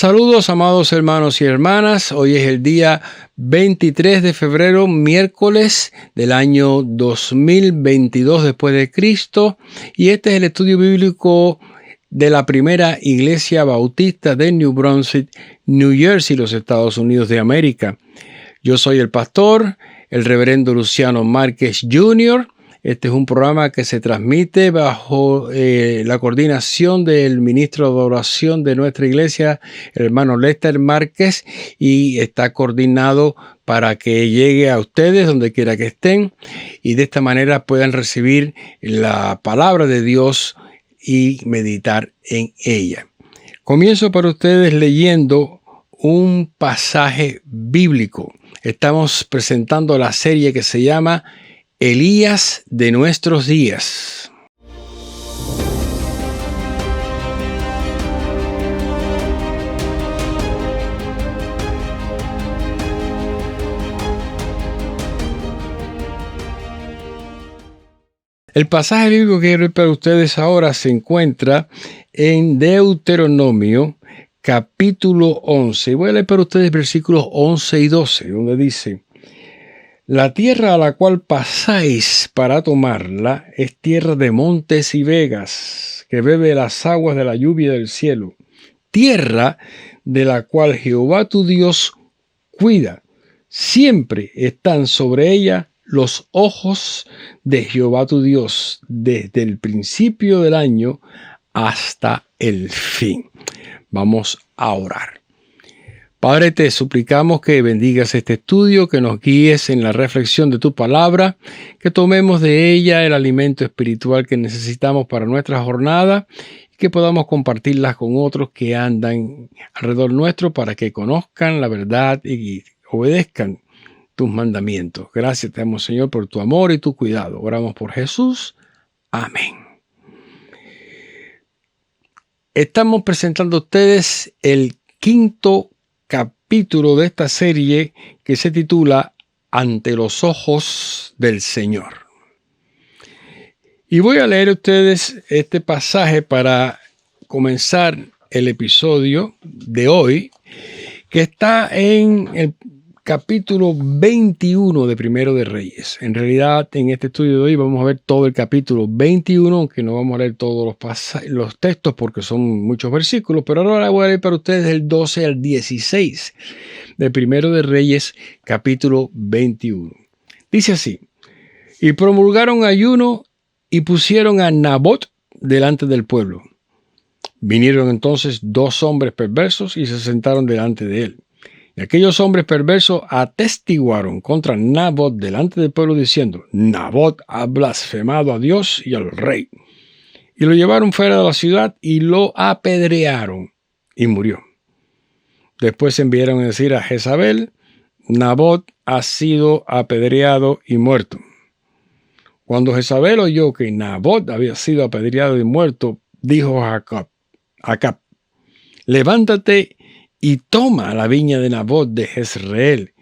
Saludos, amados hermanos y hermanas. Hoy es el día 23 de febrero, miércoles del año 2022 después de Cristo, y este es el estudio bíblico de la primera iglesia bautista de New Brunswick, New Jersey, los Estados Unidos de América. Yo soy el pastor, el reverendo Luciano Márquez Jr. Este es un programa que se transmite bajo la coordinación del ministro de oración de nuestra iglesia, el hermano Lester Márquez, y está coordinado para que llegue a ustedes donde quiera que estén y de esta manera puedan recibir la palabra de Dios y meditar en ella. Comienzo para ustedes leyendo un pasaje bíblico. Estamos presentando la serie que se llama Elías de nuestros días. El pasaje bíblico que quiero leer para ustedes ahora se encuentra en Deuteronomio, capítulo 11. Y voy a leer para ustedes versículos 11 y 12, donde dice: La tierra a la cual pasáis para tomarla es tierra de montes y vegas, que bebe las aguas de la lluvia del cielo, tierra de la cual Jehová tu Dios cuida. Siempre están sobre ella los ojos de Jehová tu Dios, desde el principio del año hasta el fin. Vamos a orar. Padre, te suplicamos que bendigas este estudio, que nos guíes en la reflexión de tu palabra, que tomemos de ella el alimento espiritual que necesitamos para nuestra jornada y que podamos compartirlas con otros que andan alrededor nuestro para que conozcan la verdad y obedezcan tus mandamientos. Gracias te damos, Señor, por tu amor y tu cuidado. Oramos por Jesús. Amén. Estamos presentando a ustedes el quinto capítulo de esta serie que se titula Ante los ojos del Señor. Y voy a leer a ustedes este pasaje para comenzar el episodio de hoy, que está en el capítulo 21 de Primero de Reyes. En realidad, en este estudio de hoy vamos a ver todo el capítulo 21, aunque no vamos a leer todos los textos porque son muchos versículos, pero ahora voy a leer para ustedes del 12 al 16 de Primero de Reyes, capítulo 21. Dice así: Y promulgaron ayuno y pusieron a Nabot delante del pueblo. Vinieron entonces 2 hombres perversos y se sentaron delante de él. Y aquellos hombres perversos atestiguaron contra Nabot delante del pueblo diciendo: Nabot ha blasfemado a Dios y al rey. Y lo llevaron fuera de la ciudad y lo apedrearon y murió. Después enviaron a decir a Jezabel: Nabot ha sido apedreado y muerto. Cuando Jezabel oyó que Nabot había sido apedreado y muerto, dijo a Acab: Levántate y toma la viña de Nabot de Jezreel,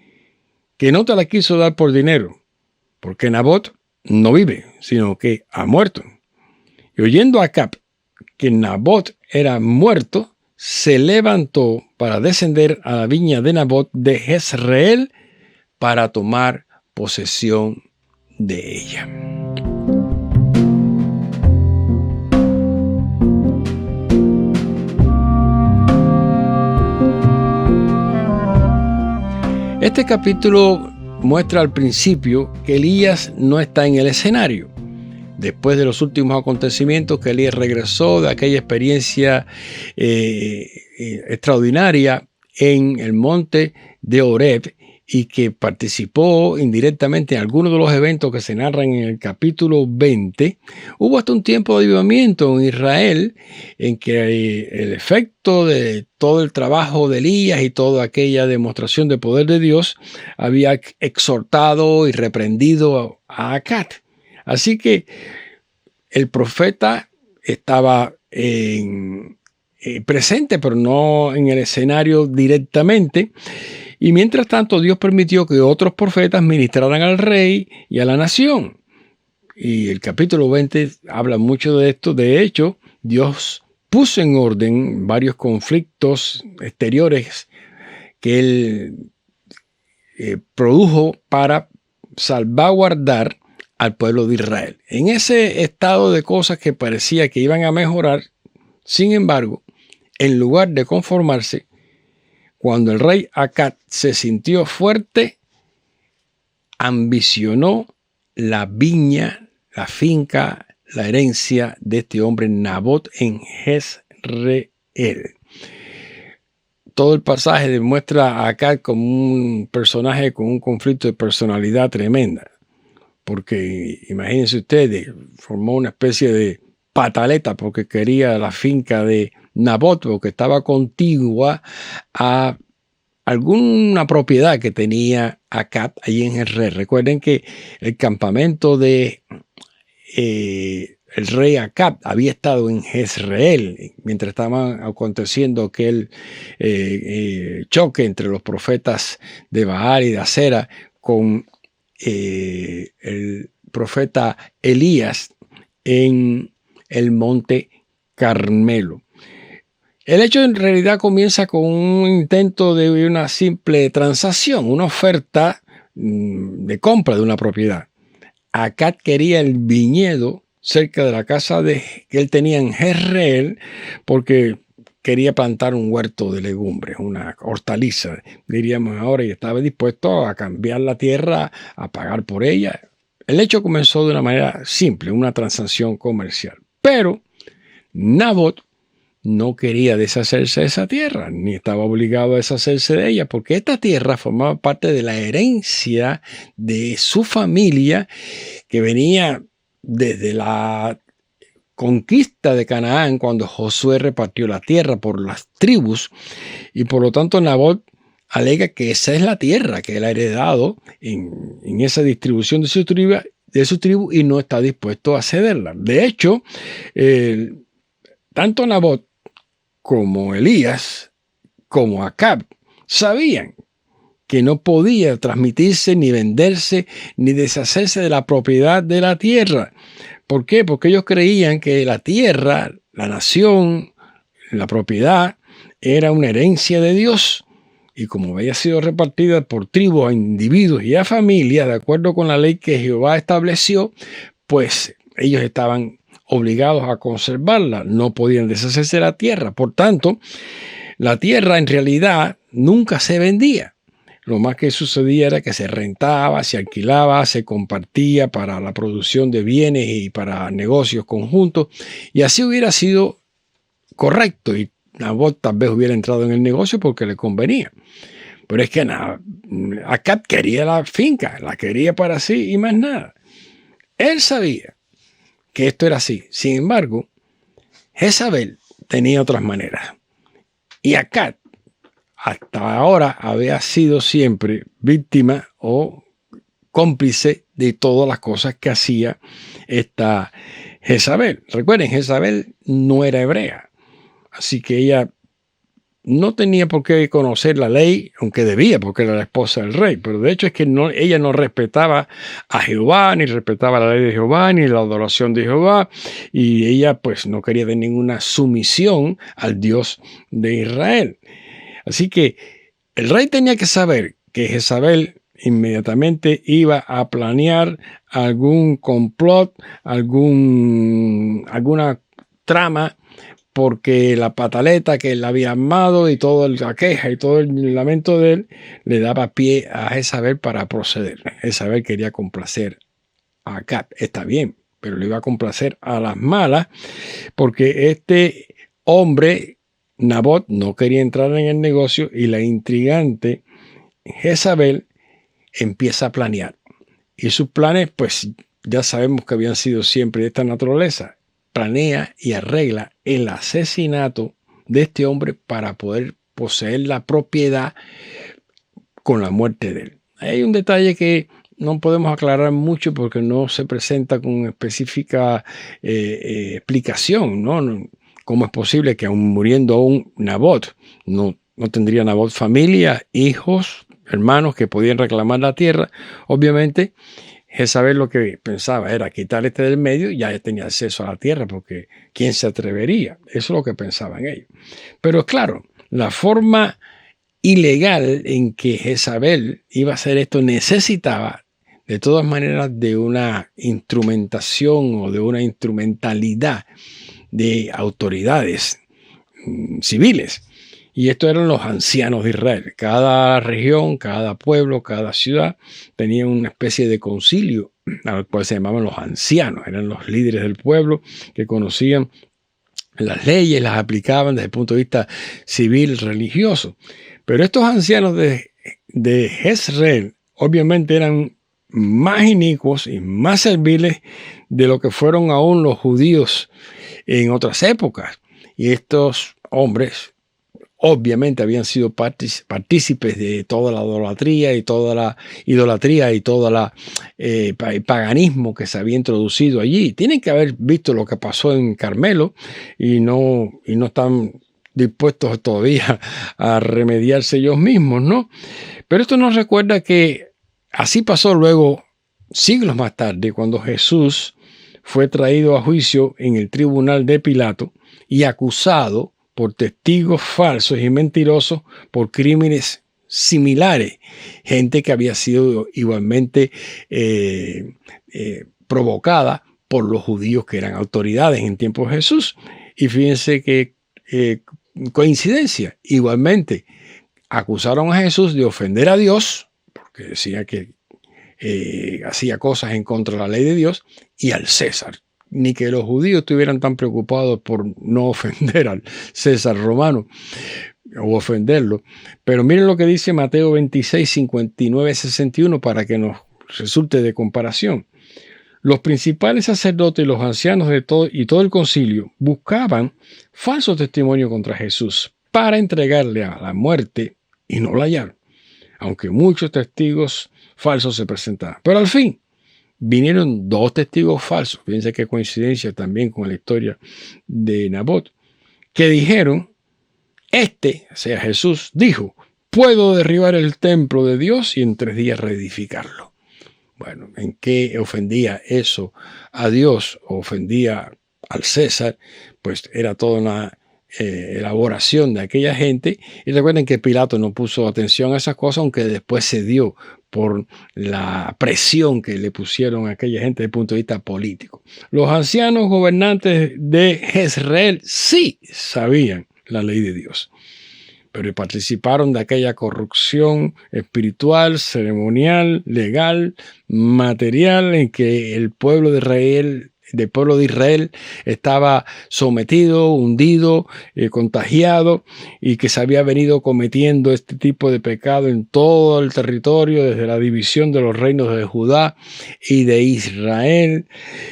que no te la quiso dar por dinero, porque Nabot no vive, sino que ha muerto. Y oyendo Acab que Nabot era muerto, se levantó para descender a la viña de Nabot de Jezreel para tomar posesión de ella. Este capítulo muestra al principio que Elías no está en el escenario. Después de los últimos acontecimientos que Elías regresó de aquella experiencia extraordinaria en el monte de Horeb y que participó indirectamente en algunos de los eventos que se narran en el capítulo 20, hubo hasta un tiempo de avivamiento en Israel en que el efecto de todo el trabajo de Elías y toda aquella demostración de poder de Dios había exhortado y reprendido a Acab. Así que el profeta estaba presente, pero no en el escenario directamente. Y mientras tanto, Dios permitió que otros profetas ministraran al rey y a la nación. Y el capítulo 20 habla mucho de esto. De hecho, Dios puso en orden varios conflictos exteriores que él produjo para salvaguardar al pueblo de Israel. En ese estado de cosas que parecía que iban a mejorar, sin embargo, en lugar de conformarse, cuando el rey Acab se sintió fuerte, ambicionó la viña, la finca, la herencia de este hombre Nabot en Jezreel. Todo el pasaje demuestra a Acab como un personaje con un conflicto de personalidad tremenda. Porque imagínense ustedes, formó una especie de pataleta porque quería la finca de Nabot, porque estaba contigua a alguna propiedad que tenía Acab allí en Jezreel. Recuerden que el campamento de el rey Acab había estado en Jezreel mientras estaba aconteciendo aquel choque entre los profetas de Baal y de Acera con el profeta Elías en el monte Carmelo. El hecho en realidad comienza con un intento de una simple transacción, una oferta de compra de una propiedad. Acab quería el viñedo cerca de la casa que él tenía en Jezreel porque quería plantar un huerto de legumbres, una hortaliza, diríamos ahora, y estaba dispuesto a cambiar la tierra, a pagar por ella. El hecho comenzó de una manera simple, una transacción comercial. Pero Nabot no quería deshacerse de esa tierra, ni estaba obligado a deshacerse de ella, porque esta tierra formaba parte de la herencia de su familia que venía desde la conquista de Canaán, cuando Josué repartió la tierra por las tribus, y por lo tanto Nabot alega que esa es la tierra que él ha heredado en esa distribución de su tribu y no está dispuesto a cederla. De hecho, tanto Nabot como Elías, como Acab, sabían que no podía transmitirse, ni venderse, ni deshacerse de la propiedad de la tierra. ¿Por qué? Porque ellos creían que la tierra, la nación, la propiedad, era una herencia de Dios. Y como había sido repartida por tribus, a individuos y a familias, de acuerdo con la ley que Jehová estableció, pues ellos estaban obligados a conservarla, no podían deshacerse de la tierra. Por tanto, la tierra en realidad nunca se vendía. Lo más que sucedía era que se rentaba, se alquilaba, se compartía para la producción de bienes y para negocios conjuntos, y así hubiera sido correcto, y Nabot tal vez hubiera entrado en el negocio porque le convenía. Pero es que Acab quería la finca, la quería para sí y más nada. Él sabía que esto era así. Sin embargo, Jezabel tenía otras maneras. Y Acab, hasta ahora, había sido siempre víctima o cómplice de todas las cosas que hacía esta Jezabel. Recuerden, Jezabel no era hebrea. Así que ella no tenía por qué conocer la ley, aunque debía, porque era la esposa del rey. Pero de hecho es que ella no respetaba a Jehová, ni respetaba la ley de Jehová, ni la adoración de Jehová. Y ella pues no quería de ninguna sumisión al Dios de Israel. Así que el rey tenía que saber que Jezabel inmediatamente iba a planear algún complot, alguna trama, porque la pataleta que él había armado y toda la queja y todo el lamento de él le daba pie a Jezabel para proceder. Jezabel quería complacer a Acab. Está bien, pero le iba a complacer a las malas, porque este hombre, Nabot, no quería entrar en el negocio, y la intrigante Jezabel empieza a planear. Y sus planes, pues ya sabemos que habían sido siempre de esta naturaleza. Planea y arregla el asesinato de este hombre para poder poseer la propiedad con la muerte de él. Hay un detalle que no podemos aclarar mucho porque no se presenta con específica explicación, ¿no? ¿Cómo es posible que aun muriendo un Nabot, no tendría Nabot familia, hijos, hermanos que podían reclamar la tierra? Obviamente, Jezabel lo que pensaba era quitar este del medio y ya tenía acceso a la tierra, porque ¿quién se atrevería? Eso es lo que pensaban ellos. Pero claro, la forma ilegal en que Jezabel iba a hacer esto necesitaba de todas maneras de una instrumentación o de una instrumentalidad de autoridades civiles. Y estos eran los ancianos de Israel. Cada región, cada pueblo, cada ciudad tenía una especie de concilio al cual se llamaban los ancianos. Eran los líderes del pueblo que conocían las leyes, las aplicaban desde el punto de vista civil, religioso. Pero estos ancianos de Jezreel obviamente eran más inicuos y más serviles de lo que fueron aún los judíos en otras épocas. Y estos hombres obviamente habían sido partícipes de toda la idolatría y toda la idolatría y toda el paganismo que se había introducido allí. Tienen que haber visto lo que pasó en Carmelo y no están dispuestos todavía a remediarse ellos mismos, ¿no? Pero esto nos recuerda que así pasó luego, siglos más tarde, cuando Jesús fue traído a juicio en el tribunal de Pilato y acusado por testigos falsos y mentirosos por crímenes similares, gente que había sido igualmente provocada por los judíos que eran autoridades en tiempos de Jesús. Y fíjense que coincidencia, igualmente acusaron a Jesús de ofender a Dios, porque decía que hacía cosas en contra de la ley de Dios, y al César. Ni que los judíos estuvieran tan preocupados por no ofender al César romano o ofenderlo. Pero miren lo que dice Mateo 26, 59, 61 para que nos resulte de comparación. Los principales sacerdotes y los ancianos de todo el concilio buscaban falso testimonio contra Jesús para entregarle a la muerte y no la hallaron, aunque muchos testigos falsos se presentaban. Pero al fin vinieron 2 testigos falsos, fíjense qué coincidencia también con la historia de Nabot, que dijeron, o sea Jesús, dijo, puedo derribar el templo de Dios y en 3 días reedificarlo. Bueno, ¿en qué ofendía eso a Dios o ofendía al César? Pues era toda una elaboración de aquella gente. Y recuerden que Pilato no puso atención a esas cosas, aunque después se dio por la presión que le pusieron a aquella gente desde el punto de vista político. Los ancianos gobernantes de Jezreel sí sabían la ley de Dios, pero participaron de aquella corrupción espiritual, ceremonial, legal, material, en que el pueblo de Israel estaba sometido, hundido, contagiado, y que se había venido cometiendo este tipo de pecado en todo el territorio, desde la división de los reinos de Judá y de Israel,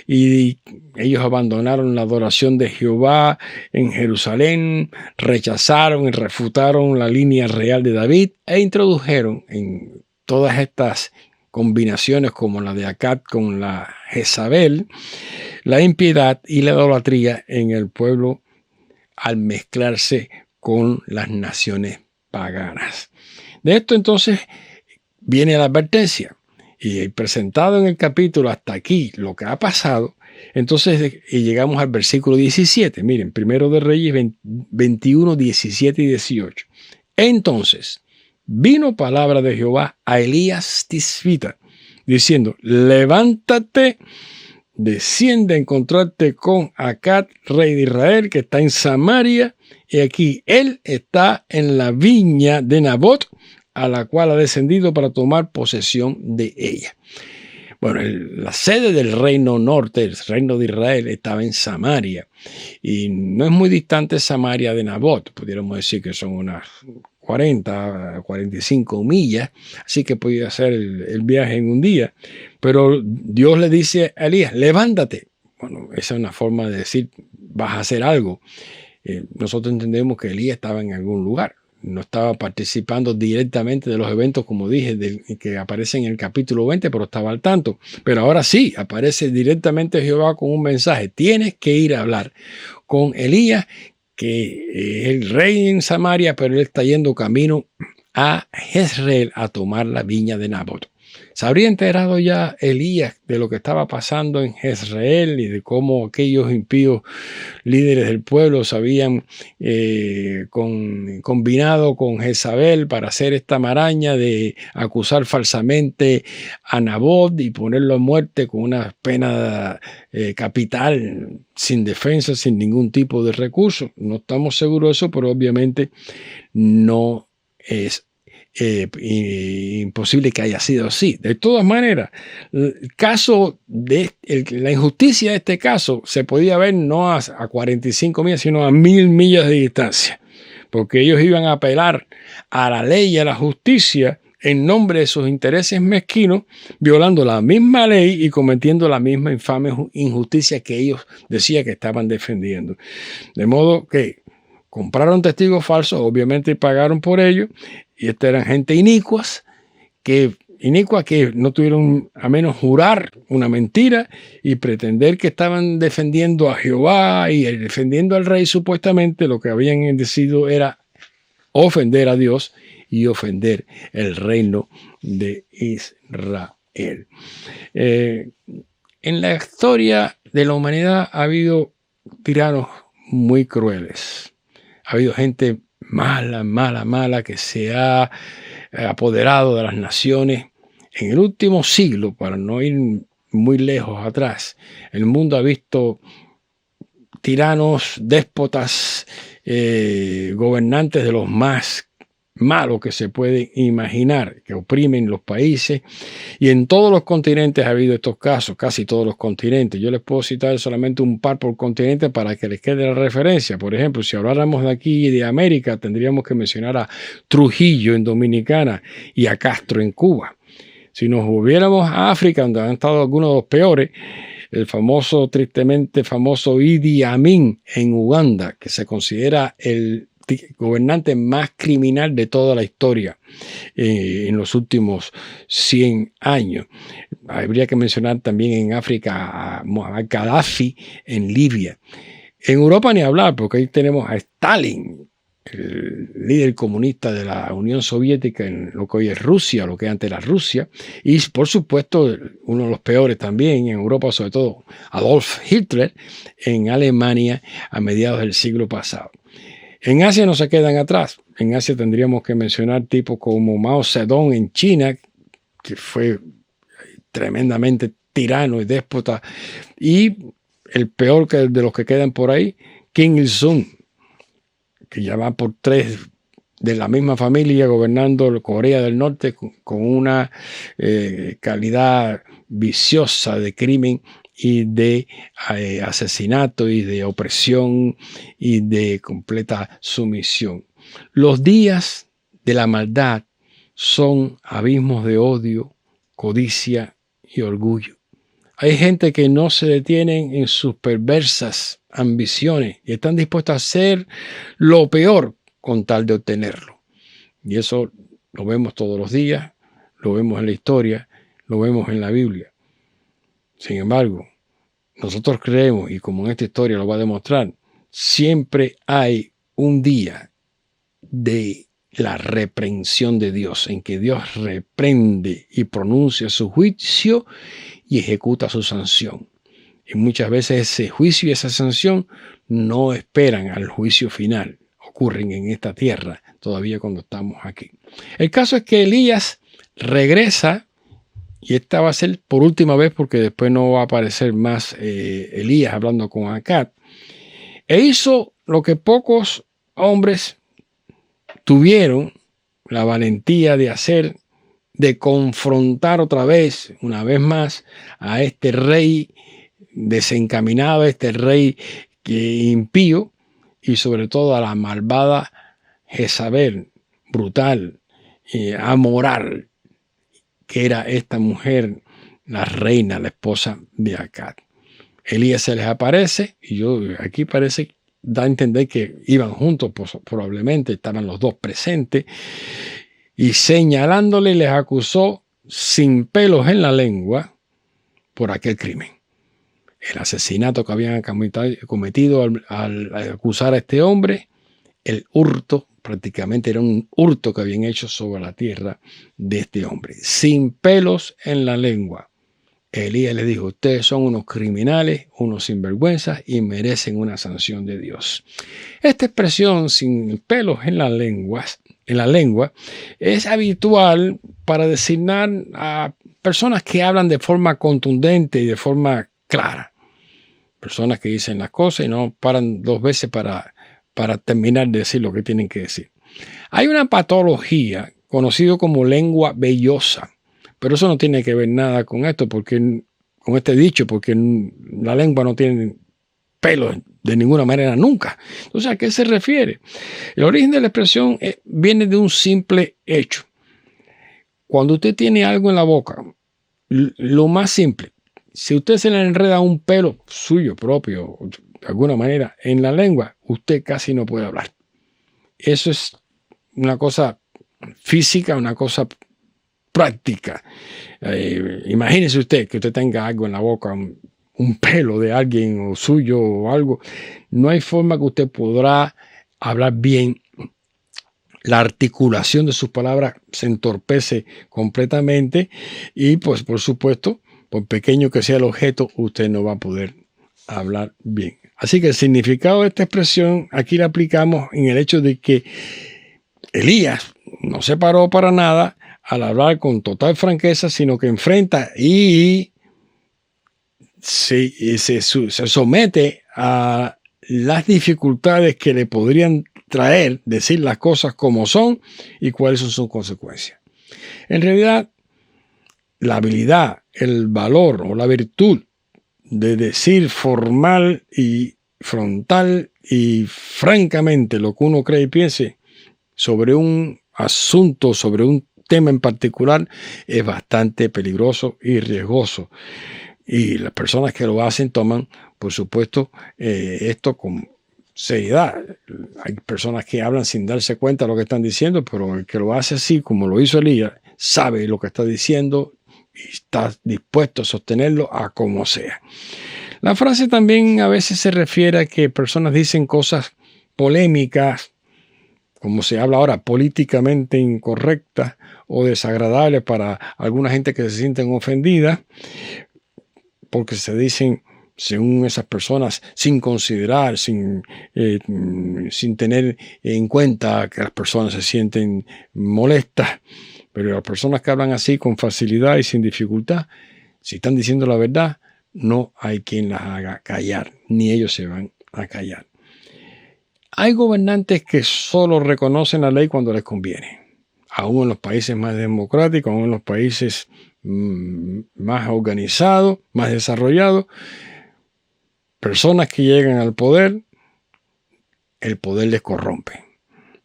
y ellos abandonaron la adoración de Jehová en Jerusalén, rechazaron y refutaron la línea real de David e introdujeron en todas estas combinaciones como la de Acab con la Jezabel, la impiedad y la idolatría en el pueblo al mezclarse con las naciones paganas. De esto entonces viene la advertencia, y presentado en el capítulo hasta aquí lo que ha pasado. Entonces llegamos al versículo 17. Miren, Primero de Reyes 21, 17 y 18. Entonces vino palabra de Jehová a Elías Tisbita, diciendo, levántate, desciende a encontrarte con Acab, rey de Israel, que está en Samaria, y aquí él está en la viña de Nabot, a la cual ha descendido para tomar posesión de ella. Bueno, la sede del reino norte, el reino de Israel, estaba en Samaria, y no es muy distante Samaria de Nabot, pudiéramos decir que son unas 40, 45 millas, así que podía hacer el viaje en un día. Pero Dios le dice a Elías, levántate. Bueno, esa es una forma de decir, vas a hacer algo. Nosotros entendemos que Elías estaba en algún lugar, no estaba participando directamente de los eventos, como dije, que aparecen en el capítulo 20, pero estaba al tanto. Pero ahora sí, aparece directamente Jehová con un mensaje. Tienes que ir a hablar con Elías, que es el rey en Samaria, pero él está yendo camino a Jezreel a tomar la viña de Nabot. ¿Se habría enterado ya Elías de lo que estaba pasando en Jezreel y de cómo aquellos impíos líderes del pueblo se habían combinado con Jezabel para hacer esta maraña de acusar falsamente a Nabot y ponerlo a muerte con una pena capital, sin defensa, sin ningún tipo de recurso? No estamos seguros de eso, pero obviamente no es imposible que haya sido así. De todas maneras, el caso de la injusticia de este caso se podía ver no a 45 millas, sino a 1000 millas de distancia, porque ellos iban a apelar a la ley y a la justicia en nombre de sus intereses mezquinos, violando la misma ley y cometiendo la misma infame injusticia que ellos decían que estaban defendiendo. De modo que compraron testigos falsos, obviamente pagaron por ello, y esta eran gente inicua que no tuvieron a menos jurar una mentira y pretender que estaban defendiendo a Jehová y defendiendo al rey. Supuestamente lo que habían decidido era ofender a Dios y ofender el reino de Israel. En la historia de la humanidad ha habido tiranos muy crueles. Ha habido gente mala, que se ha apoderado de las naciones. En el último siglo, para no ir muy lejos atrás, el mundo ha visto tiranos, déspotas, gobernantes de los más malos que se puede imaginar, que oprimen los países, y en todos los continentes ha habido estos casos, casi todos los continentes. Yo les puedo citar solamente un par por continente para que les quede la referencia. Por ejemplo, si habláramos de aquí de América, tendríamos que mencionar a Trujillo en Dominicana y a Castro en Cuba. Si nos volviéramos a África, donde han estado algunos de los peores, el tristemente famoso Idi Amin en Uganda, que se considera el gobernante más criminal de toda la historia en los últimos 100 años. Habría que mencionar también en África a Muammar Gaddafi en Libia. En Europa ni hablar, porque ahí tenemos a Stalin, el líder comunista de la Unión Soviética en lo que hoy es Rusia, lo que antes era Rusia, y por supuesto uno de los peores también en Europa, sobre todo Adolf Hitler en Alemania a mediados del siglo pasado. En Asia no se quedan atrás. En Asia tendríamos que mencionar tipos como Mao Zedong en China, que fue tremendamente tirano y déspota, y el peor de los que quedan por ahí, Kim Il-sung, que ya va por 3 de la misma familia gobernando Corea del Norte con una calidad viciosa de crimen y de asesinato y de opresión y de completa sumisión. Los días de la maldad son abismos de odio, codicia y orgullo. Hay gente que no se detienen en sus perversas ambiciones y están dispuestos a hacer lo peor con tal de obtenerlo. Y eso lo vemos todos los días, lo vemos en la historia, lo vemos en la Biblia. Sin embargo, nosotros creemos, y como en esta historia lo va a demostrar, siempre hay un día de la reprensión de Dios, en que Dios reprende y pronuncia su juicio y ejecuta su sanción. Y muchas veces ese juicio y esa sanción no esperan al juicio final. Ocurren en esta tierra todavía cuando estamos aquí. El caso es que Elías regresa, y esta va a ser por última vez porque después no va a aparecer más Elías hablando con Acab, e hizo lo que pocos hombres tuvieron la valentía de hacer, de confrontar otra vez, una vez más, a este rey desencaminado, este rey impío, y sobre todo a la malvada Jezabel, brutal, amoral, que era esta mujer, la reina, la esposa de Acab. Elías se les aparece, y aquí parece, da a entender que iban juntos, pues, probablemente estaban los dos presentes, y señalándole les acusó sin pelos en la lengua por aquel crimen. El asesinato que habían cometido al acusar a este hombre, el hurto, Prácticamente era un hurto que habían hecho sobre la tierra de este hombre. Sin pelos en la lengua. Elías le dijo, ustedes son unos criminales, unos sinvergüenzas y merecen una sanción de Dios. Esta expresión sin pelos en la lengua, es habitual para designar a personas que hablan de forma contundente y de forma clara. Personas que dicen las cosas y no paran dos veces para terminar de decir lo que tienen que decir. Hay una patología conocida como lengua vellosa, pero eso no tiene que ver nada con esto, con este dicho, porque la lengua no tiene pelo de ninguna manera nunca. Entonces, ¿a qué se refiere? El origen de la expresión viene de un simple hecho. Cuando usted tiene algo en la boca, lo más simple, si usted se le enreda un pelo suyo propio, de alguna manera, en la lengua, usted casi no puede hablar. Eso es una cosa física, una cosa práctica. Imagínese usted que usted tenga algo en la boca, un pelo de alguien o suyo o algo. No hay forma que usted podrá hablar bien. La articulación de sus palabras se entorpece completamente y, pues, por supuesto, por pequeño que sea el objeto, usted no va a poder hablar bien. Así que el significado de esta expresión aquí la aplicamos en el hecho de que Elías no se paró para nada al hablar con total franqueza, sino que enfrenta y se somete a las dificultades que le podrían traer decir las cosas como son y cuáles son sus consecuencias. En realidad, la habilidad, el valor o la virtud de decir formal y frontal y francamente lo que uno cree y piense sobre un asunto, sobre un tema en particular, es bastante peligroso y riesgoso. Y las personas que lo hacen toman, por supuesto, esto con seriedad. Hay personas que hablan sin darse cuenta de lo que están diciendo, pero el que lo hace así, como lo hizo Elías, sabe lo que está diciendo y está dispuesto a sostenerlo a como sea. La frase también a veces se refiere a que personas dicen cosas polémicas, como se habla ahora, políticamente incorrectas o desagradables para alguna gente que se sienten ofendidas, porque se dicen, según esas personas, sin considerar, sin tener en cuenta que las personas se sienten molestas. Pero las personas que hablan así con facilidad y sin dificultad, si están diciendo la verdad, no hay quien las haga callar, ni ellos se van a callar. Hay gobernantes que solo reconocen la ley cuando les conviene. Aún en los países más democráticos, aún en los países más organizados, más desarrollados, personas que llegan al poder, el poder les corrompe.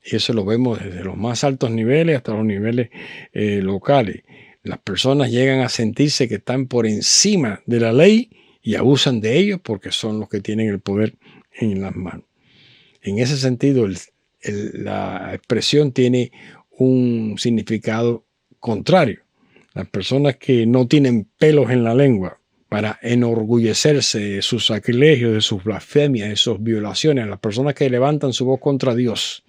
Y eso lo vemos desde los más altos niveles hasta los niveles locales. Las personas llegan a sentirse que están por encima de la ley y abusan de ellos porque son los que tienen el poder en las manos. En ese sentido, la expresión tiene un significado contrario. Las personas que no tienen pelos en la lengua para enorgullecerse de sus sacrilegios, de sus blasfemias, de sus violaciones, las personas que levantan su voz contra Dios,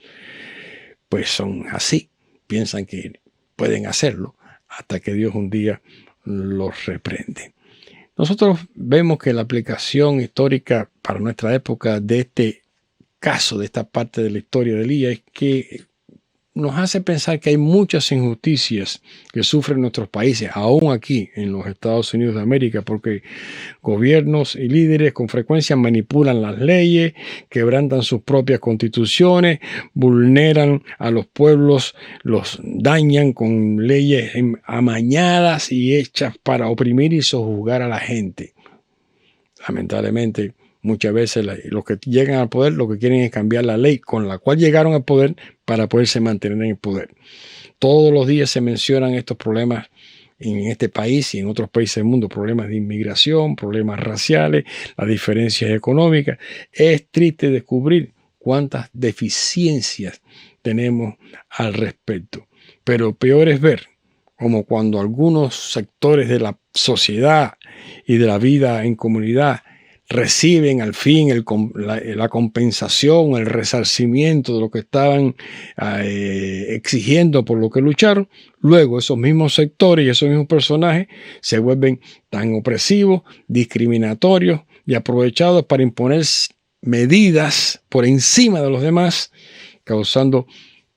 pues son así, piensan que pueden hacerlo hasta que Dios un día los reprende. Nosotros vemos que la aplicación histórica para nuestra época de este caso, de esta parte de la historia de Elías, es que nos hace pensar que hay muchas injusticias que sufren nuestros países, aún aquí en los Estados Unidos de América, porque gobiernos y líderes con frecuencia manipulan las leyes, quebrantan sus propias constituciones, vulneran a los pueblos, los dañan con leyes amañadas y hechas para oprimir y sojuzgar a la gente. Lamentablemente, muchas veces los que llegan al poder lo que quieren es cambiar la ley con la cual llegaron al poder para poderse mantener en el poder. Todos los días se mencionan estos problemas en este país y en otros países del mundo, problemas de inmigración, problemas raciales, las diferencias económicas. Es triste descubrir cuántas deficiencias tenemos al respecto. Pero peor es ver como cuando algunos sectores de la sociedad y de la vida en comunidad reciben al fin la compensación, el resarcimiento de lo que estaban exigiendo por lo que lucharon. Luego esos mismos sectores y esos mismos personajes se vuelven tan opresivos, discriminatorios y aprovechados para imponer medidas por encima de los demás, causando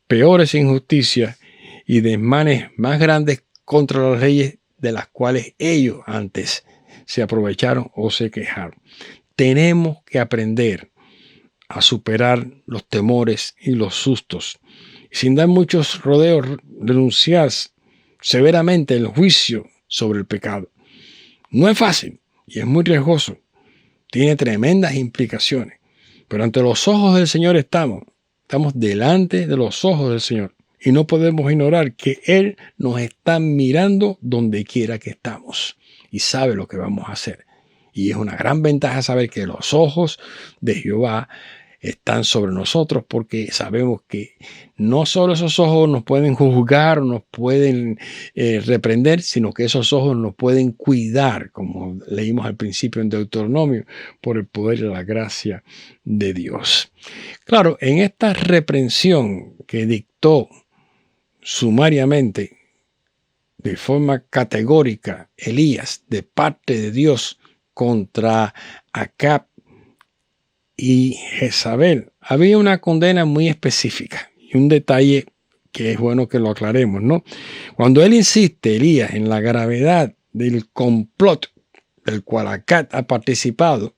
peores injusticias y desmanes más grandes contra las leyes de las cuales ellos antes se aprovecharon o se quejaron. Tenemos que aprender a superar los temores y los sustos. Sin dar muchos rodeos, renunciar severamente el juicio sobre el pecado. No es fácil y es muy riesgoso. Tiene tremendas implicaciones. Pero ante los ojos del Señor estamos delante de los ojos del Señor. Y no podemos ignorar que Él nos está mirando donde quiera que estamos. Y sabe lo que vamos a hacer. Y es una gran ventaja saber que los ojos de Jehová están sobre nosotros, porque sabemos que no solo esos ojos nos pueden juzgar o nos pueden reprender, sino que esos ojos nos pueden cuidar, como leímos al principio en Deuteronomio, por el poder y la gracia de Dios. Claro, en esta reprensión que dictó sumariamente, de forma categórica, Elías, de parte de Dios contra Acab y Jezabel, había una condena muy específica y un detalle que es bueno que lo aclaremos, ¿no? Cuando él insiste, Elías, en la gravedad del complot del cual Acab ha participado,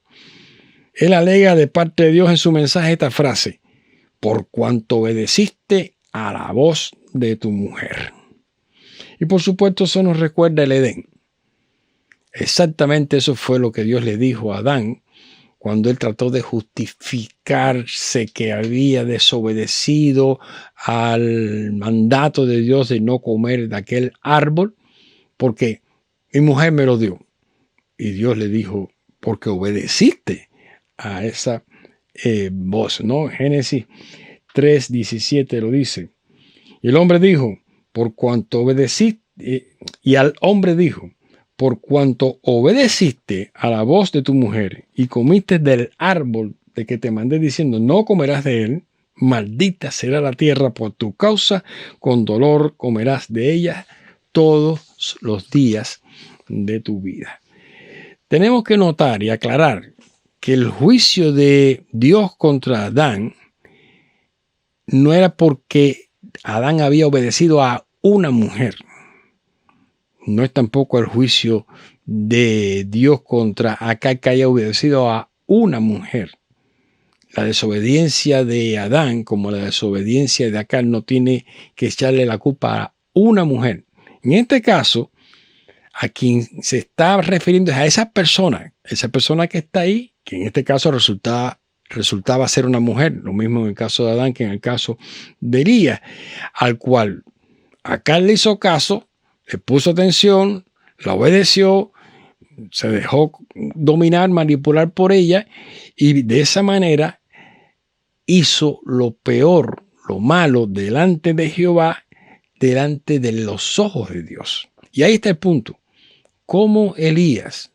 él alega de parte de Dios en su mensaje esta frase: por cuanto obedeciste a la voz de tu mujer. Y por supuesto eso nos recuerda el Edén. Exactamente eso fue lo que Dios le dijo a Adán cuando él trató de justificarse que había desobedecido al mandato de Dios de no comer de aquel árbol, porque mi mujer me lo dio. Y Dios le dijo, porque obedeciste a esa voz, ¿no? Génesis 3:17 lo dice. Y el hombre dijo, por cuanto obedeciste, y al hombre dijo, por cuanto obedeciste a la voz de tu mujer y comiste del árbol de que te mandé diciendo, no comerás de él, maldita será la tierra por tu causa, con dolor comerás de ella todos los días de tu vida. Tenemos que notar y aclarar que el juicio de Dios contra Adán no era porque Adán había obedecido a una mujer. No es tampoco el juicio de Dios contra Acab, que haya obedecido a una mujer. La desobediencia de Adán, como la desobediencia de Acab, no tiene que echarle la culpa a una mujer. En este caso, a quien se está refiriendo es a esa persona que está ahí, que en este caso resultaba ser una mujer, lo mismo en el caso de Adán que en el caso de Elías, al cual Acab le hizo caso, le puso atención, la obedeció, se dejó dominar, manipular por ella, y de esa manera hizo lo peor, lo malo delante de Jehová, delante de los ojos de Dios. Y ahí está el punto. Cómo Elías,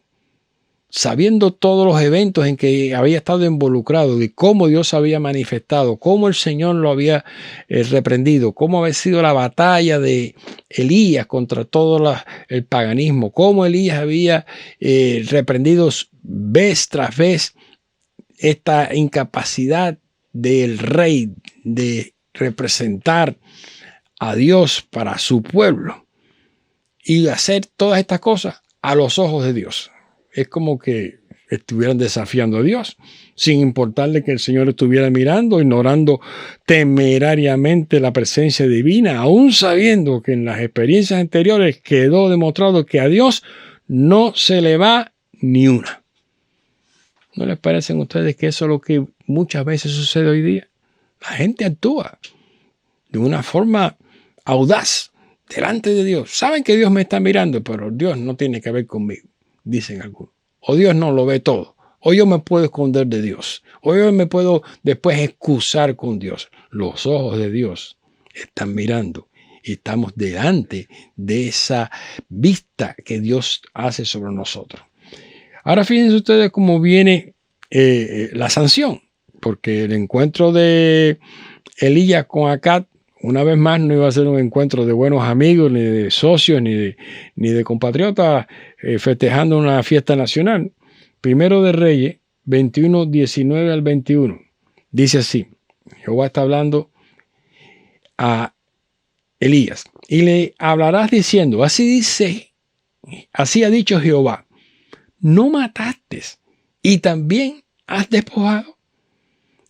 sabiendo todos los eventos en que había estado involucrado y cómo Dios había manifestado, cómo el Señor lo había reprendido, cómo había sido la batalla de Elías contra todo el paganismo, cómo Elías había reprendido vez tras vez esta incapacidad del rey de representar a Dios para su pueblo y hacer todas estas cosas a los ojos de Dios. Es como que estuvieran desafiando a Dios, sin importarle que el Señor estuviera mirando, ignorando temerariamente la presencia divina, aún sabiendo que en las experiencias anteriores quedó demostrado que a Dios no se le va ni una. ¿No les parecen a ustedes que eso es lo que muchas veces sucede hoy día? La gente actúa de una forma audaz delante de Dios. Saben que Dios me está mirando, pero Dios no tiene que ver conmigo, dicen algunos. O Dios no lo ve todo. O yo me puedo esconder de Dios. O yo me puedo después excusar con Dios. Los ojos de Dios están mirando y estamos delante de esa vista que Dios hace sobre nosotros. Ahora fíjense ustedes cómo viene la sanción, porque el encuentro de Elías con Acab, una vez más, no iba a ser un encuentro de buenos amigos, ni de socios, ni de compatriotas festejando una fiesta nacional. Primero de Reyes, 21, 19 al 21. Dice así, Jehová está hablando a Elías, y le hablarás diciendo, así ha dicho Jehová, no mataste, y también has despojado.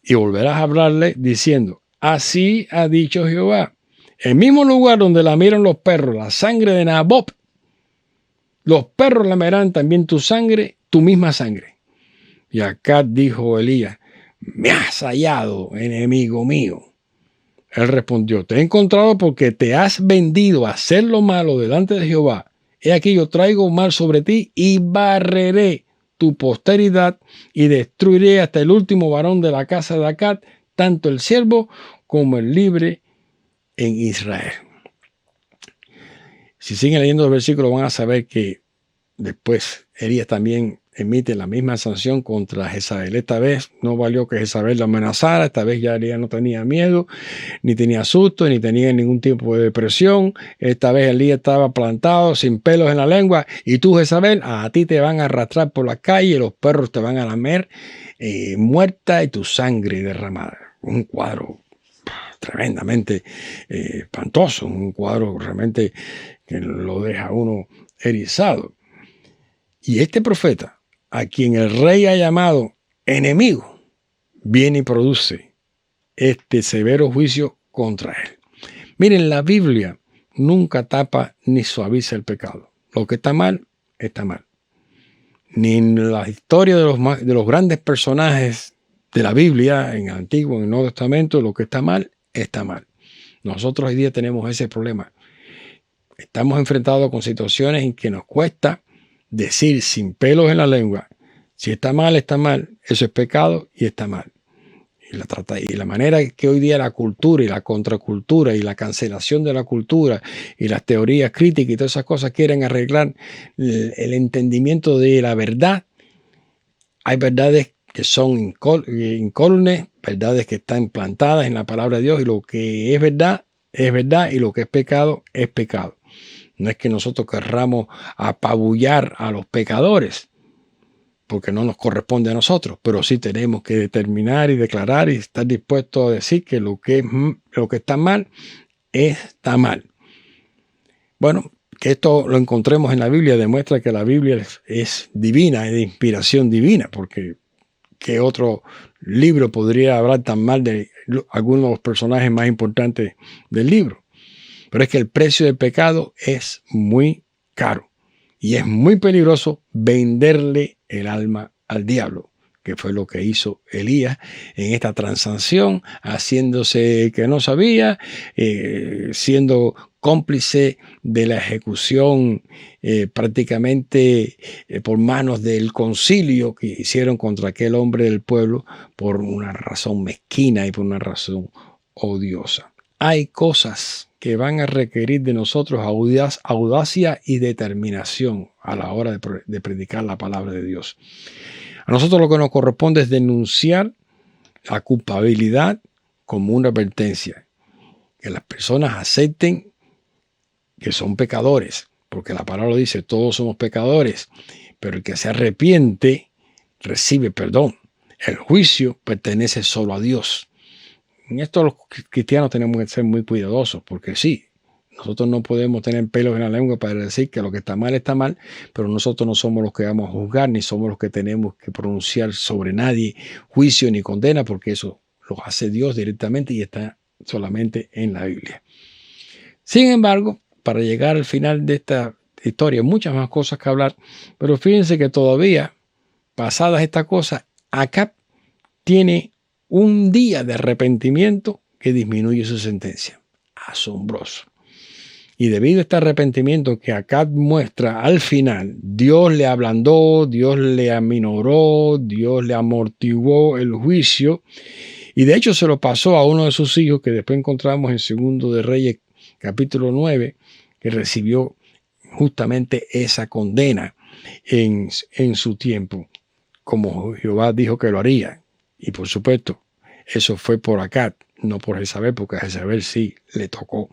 Y volverás a hablarle diciendo, así ha dicho Jehová, el mismo lugar donde lamieron los perros la sangre de Naboth, los perros lamerán también tu sangre, tu misma sangre. Y Acab dijo Elías, me has hallado, enemigo mío. Él respondió, te he encontrado porque te has vendido a hacer lo malo delante de Jehová. He aquí yo traigo mal sobre ti y barreré tu posteridad y destruiré hasta el último varón de la casa de Acab, tanto el siervo como el libre en Israel. Si siguen leyendo los versículos van a saber que después Elías también emite la misma sanción contra Jezabel. Esta vez no valió que Jezabel lo amenazara, esta vez ya Elías no tenía miedo, ni tenía susto, ni tenía ningún tipo de depresión. Esta vez Elías estaba plantado, sin pelos en la lengua, y tú, Jezabel, a ti te van a arrastrar por la calle, los perros te van a lamer muerta y tu sangre derramada. Un cuadro tremendamente espantoso, un cuadro realmente que lo deja uno erizado. Y este profeta, a quien el rey ha llamado enemigo, viene y produce este severo juicio contra él. Miren, la Biblia nunca tapa ni suaviza el pecado. Lo que está mal, está mal. Ni en la historia de los grandes personajes de la Biblia, en el Antiguo, en el Nuevo Testamento, lo que está mal, está mal. Nosotros hoy día tenemos ese problema. Estamos enfrentados con situaciones en que nos cuesta decir sin pelos en la lengua, si está mal, eso es pecado y está mal. Y la manera que hoy día la cultura y la contracultura y la cancelación de la cultura y las teorías críticas y todas esas cosas quieren arreglar el entendimiento de la verdad. Hay verdades que son incólumes, verdades que están plantadas en la palabra de Dios, y lo que es verdad, y lo que es pecado, es pecado. No es que nosotros querramos apabullar a los pecadores, porque no nos corresponde a nosotros, pero sí tenemos que determinar y declarar y estar dispuestos a decir que lo que está mal, está mal. Bueno, que esto lo encontremos en la Biblia demuestra que la Biblia es divina, es de inspiración divina, porque ¿qué otro libro podría hablar tan mal de algunos de los personajes más importantes del libro? Pero es que el precio del pecado es muy caro y es muy peligroso venderle el alma al diablo, que fue lo que hizo Elías en esta transacción, haciéndose que no sabía, siendo cómplice de la ejecución prácticamente por manos del concilio que hicieron contra aquel hombre del pueblo por una razón mezquina y por una razón odiosa. Hay cosas que van a requerir de nosotros audacia y determinación a la hora de predicar la palabra de Dios. A nosotros lo que nos corresponde es denunciar la culpabilidad como una advertencia. Que las personas acepten que son pecadores, porque la palabra dice, todos somos pecadores, pero el que se arrepiente recibe perdón. El juicio pertenece solo a Dios. En esto los cristianos tenemos que ser muy cuidadosos, porque sí, nosotros no podemos tener pelos en la lengua para decir que lo que está mal, pero nosotros no somos los que vamos a juzgar, ni somos los que tenemos que pronunciar sobre nadie juicio ni condena, porque eso lo hace Dios directamente y está solamente en la Biblia. Sin embargo, para llegar al final de esta historia, hay muchas más cosas que hablar, pero fíjense que todavía, pasadas estas cosas, Acab tiene un día de arrepentimiento que disminuye su sentencia. Asombroso. Y debido a este arrepentimiento que Acab muestra al final, Dios le ablandó, Dios le aminoró, Dios le amortiguó el juicio. Y de hecho se lo pasó a uno de sus hijos, que después encontramos en 2 de Reyes, capítulo 9, que recibió justamente esa condena. en su tiempo, como Jehová dijo que lo haría. Y por supuesto, eso fue por Acab, no por Jezabel, porque a Jezabel sí le tocó.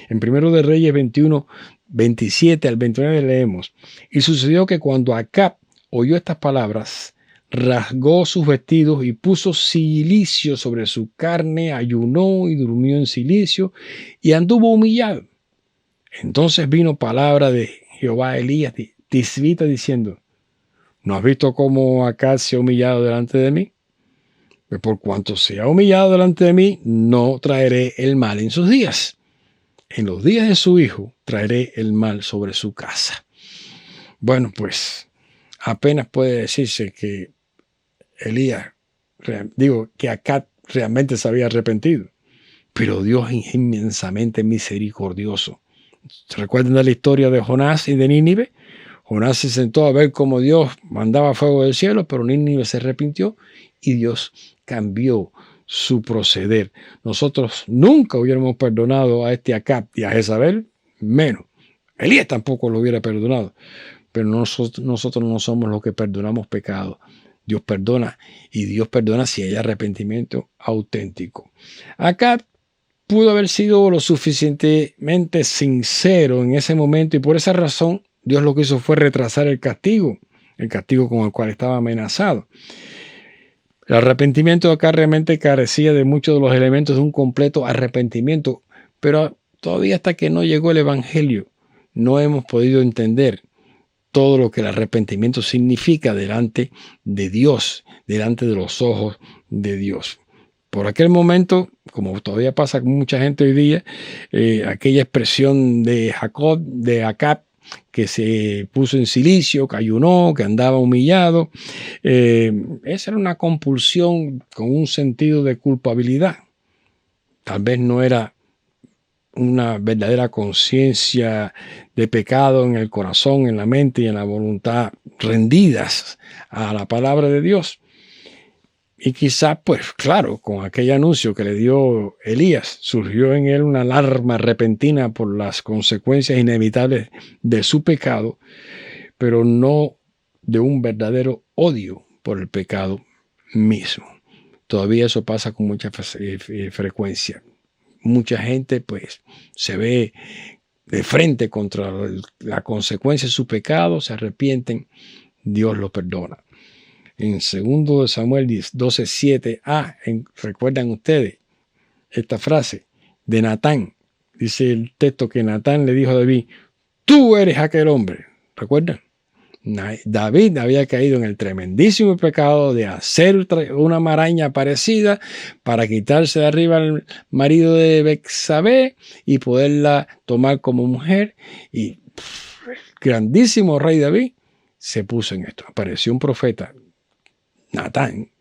En 1 de Reyes 21, 27 al 29 leemos: y sucedió que cuando Acab oyó estas palabras, rasgó sus vestidos y puso cilicio sobre su carne, ayunó y durmió en cilicio y anduvo humillado. Entonces vino palabra de Jehová a Elías Tisbita diciendo: ¿no has visto cómo Acab se ha humillado delante de mí? Pues por cuanto se ha humillado delante de mí, no traeré el mal en sus días. En los días de su hijo traeré el mal sobre su casa. Bueno, pues apenas puede decirse que que Acab realmente se había arrepentido, pero Dios es inmensamente misericordioso. ¿Se recuerdan de la historia de Jonás y de Nínive? Jonás se sentó a ver cómo Dios mandaba fuego del cielo, pero Nínive se arrepintió y Dios cambió su proceder. Nosotros nunca hubiéramos perdonado a este Acab y a Jezabel, menos. Elías tampoco lo hubiera perdonado, pero nosotros no somos los que perdonamos pecados. Dios perdona, y Dios perdona si hay arrepentimiento auténtico. Acab pudo haber sido lo suficientemente sincero en ese momento, y por esa razón Dios lo que hizo fue retrasar el castigo con el cual estaba amenazado. El arrepentimiento de Acab realmente carecía de muchos de los elementos de un completo arrepentimiento, pero todavía hasta que no llegó el Evangelio no hemos podido entender todo lo que el arrepentimiento significa delante de Dios, delante de los ojos de Dios. Por aquel momento, como todavía pasa con mucha gente hoy día, aquella expresión de Acab, que se puso en cilicio, que ayunó, que andaba humillado, esa era una compulsión con un sentido de culpabilidad. Tal vez no era una verdadera conciencia de pecado en el corazón, en la mente y en la voluntad, rendidas a la palabra de Dios. Y quizás, pues claro, con aquel anuncio que le dio Elías, surgió en él una alarma repentina por las consecuencias inevitables de su pecado, pero no de un verdadero odio por el pecado mismo. Todavía eso pasa con mucha frecuencia. Mucha gente pues se ve de frente contra la consecuencia de su pecado, se arrepienten, Dios los perdona. En 2 Samuel 12:7, recuerdan ustedes esta frase de Natán. Dice el texto que Natán le dijo a David: tú eres aquel hombre. ¿Recuerdan? David había caído en el tremendísimo pecado de hacer una maraña parecida para quitarse de arriba al marido de Betsabé y poderla tomar como mujer. Y el grandísimo rey David se puso en esto. Apareció un profeta, Natán,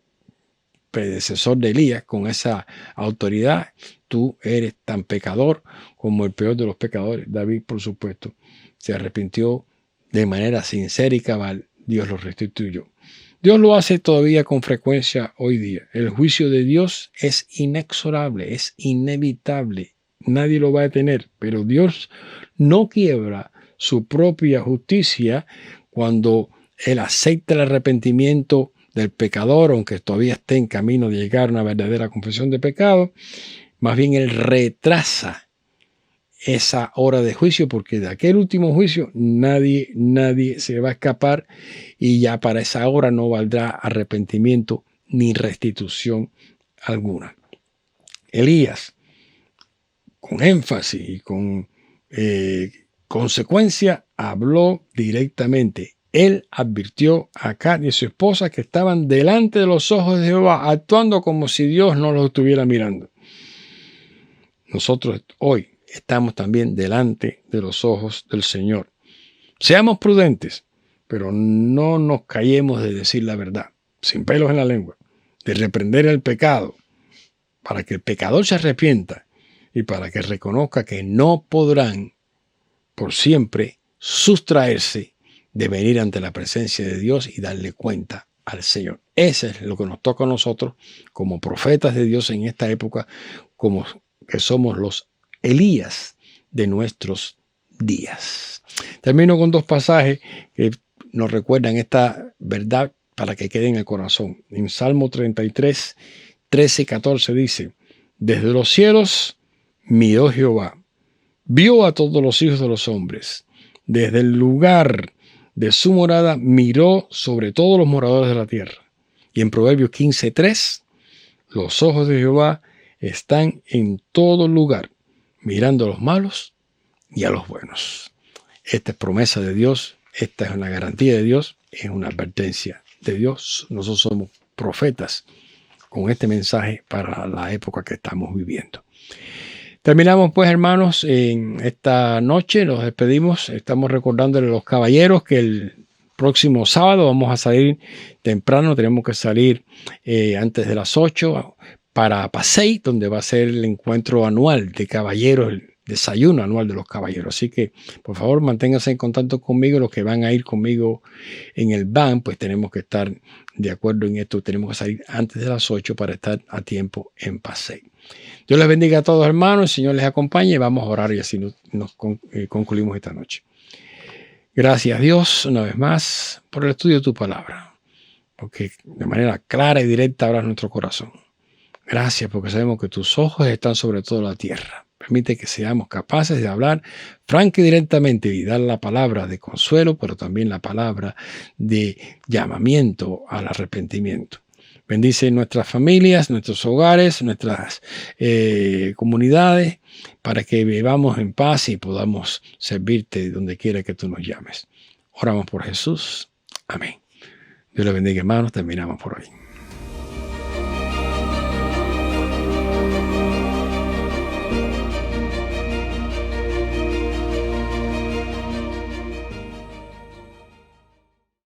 predecesor de Elías, con esa autoridad. Tú eres tan pecador como el peor de los pecadores. David, por supuesto, se arrepintió de manera sincera y cabal. Dios lo restituyó. Dios lo hace todavía con frecuencia hoy día. El juicio de Dios es inexorable, es inevitable. Nadie lo va a detener, pero Dios no quiebra su propia justicia cuando Él acepta el arrepentimiento del pecador, aunque todavía esté en camino de llegar a una verdadera confesión de pecado. Más bien Él retrasa esa hora de juicio, porque de aquel último juicio nadie se va a escapar, y ya para esa hora no valdrá arrepentimiento ni restitución alguna. Elías, con énfasis y con consecuencia, habló directamente. Él advirtió a Acab y a su esposa que estaban delante de los ojos de Jehová, actuando como si Dios no los estuviera mirando. Nosotros hoy estamos también delante de los ojos del Señor. Seamos prudentes, pero no nos callemos de decir la verdad, sin pelos en la lengua, de reprender el pecado, para que el pecador se arrepienta y para que reconozca que no podrán por siempre sustraerse de venir ante la presencia de Dios y darle cuenta al Señor. Ese es lo que nos toca a nosotros como profetas de Dios en esta época, como que somos los Elías de nuestros días. Termino con dos pasajes que nos recuerdan esta verdad para que quede en el corazón. En Salmo 33, 13 y 14 dice: desde los cielos miró Jehová, vio a todos los hijos de los hombres. Desde el lugar de su morada miró sobre todos los moradores de la tierra. Y en Proverbios 15:3, los ojos de Jehová están en todo lugar, mirando a los malos y a los buenos. Esta es promesa de Dios, esta es una garantía de Dios, es una advertencia de Dios. Nosotros somos profetas con este mensaje para la época que estamos viviendo. Terminamos pues, hermanos, en esta noche, nos despedimos. Estamos recordándole a los caballeros que el próximo sábado vamos a salir temprano, tenemos que salir antes de las 8 para Pasey, donde va a ser el encuentro anual de caballeros, el desayuno anual de los caballeros. Así que, por favor, manténganse en contacto conmigo. Los que van a ir conmigo en el van, pues tenemos que estar de acuerdo en esto. Tenemos que salir antes de las 8 para estar a tiempo en Pasey. Dios les bendiga a todos, hermanos. El Señor les acompañe. Vamos a orar y así nos concluimos esta noche. Gracias, Dios, una vez más, por el estudio de tu palabra, porque de manera clara y directa hablas nuestro corazón. Gracias, porque sabemos que tus ojos están sobre toda la tierra. Permite que seamos capaces de hablar franca y directamente y dar la palabra de consuelo, pero también la palabra de llamamiento al arrepentimiento. Bendice nuestras familias, nuestros hogares, nuestras comunidades, para que vivamos en paz y podamos servirte donde quiera que tú nos llames. Oramos por Jesús. Amén. Dios les bendiga, hermanos. Terminamos por hoy.